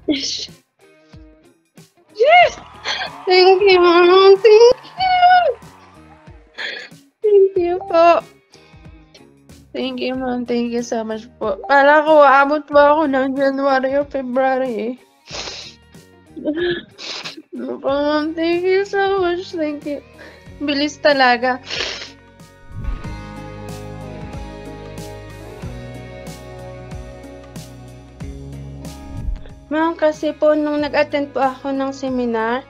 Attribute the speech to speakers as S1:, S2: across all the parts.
S1: Yes! Thank you, ma'am. Thank you. Thank you po. Thank you, ma'am. Thank you so much po. Akala ko aabot pa ako ng January o February, eh. Ano po, ma'am. Thank you so much. Thank you. Bilis talaga. Ma'am, kasi po nung nag-attend po ako ng seminar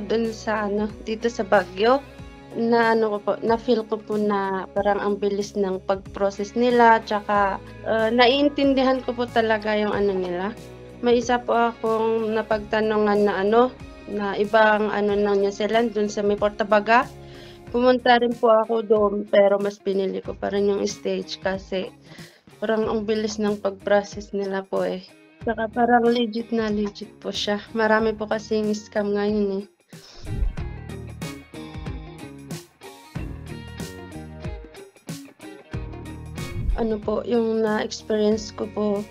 S1: dun sa ano, dito sa Baguio, na ano ko po, na-feel ko po na parang ang bilis ng pag-process nila, tsaka naiintindihan ko po talaga yung ano nila. May isa po akong napagtanungan na ano, na ibang ano ng New Zealand dun sa may Portabaga. Pumunta rin po ako doon, pero mas pinili ko pa rin yung stage kasi parang ang bilis ng pag-process nila po, eh. Tsaka parang legit na legit po siya. Marami po kasing scam ngayon, eh. Ano po, yung na-experience ko po,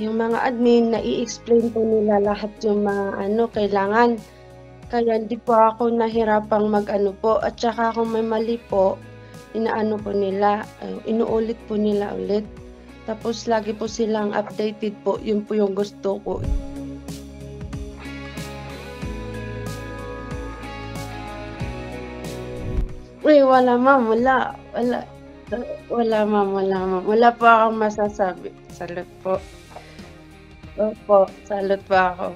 S1: yung mga admin nai-explain po nila lahat yung mga ano kailangan. Kaya hindi po ako nahirapang mag-ano po at saka kung may mali po, inaano po nila, inuulit po nila ulit. Tapos lagi po silang updated po, yun po yung gusto ko. Uy, wala ma'am, wala. Wala po akong masasabi. Salud po. Opo, salud po ako.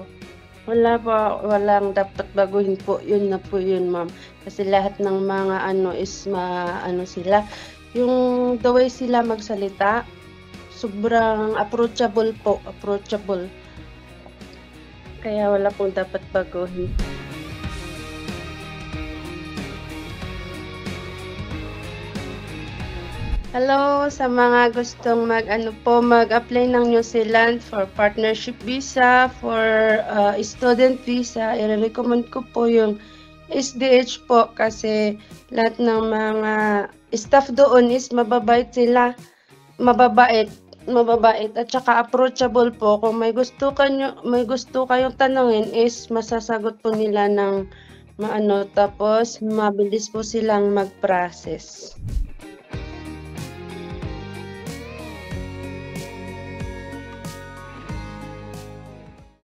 S1: Walang dapat baguhin po, yun na po yun ma'am. Kasi lahat ng mga ano is ano sila, yung the way sila magsalita, sobrang approachable po, approachable. Kaya wala pong dapat baguhin. Hello sa mga gustong mag-ano po, mag-apply ng New Zealand for partnership visa, for student visa. I-recommend ko po yung SDH po kasi lahat ng mga staff doon is mababait sila, mababait at saka approachable po. Kung may gusto kayong tanungin is masasagot po nila ng maano, tapos mabilis po silang mag-process.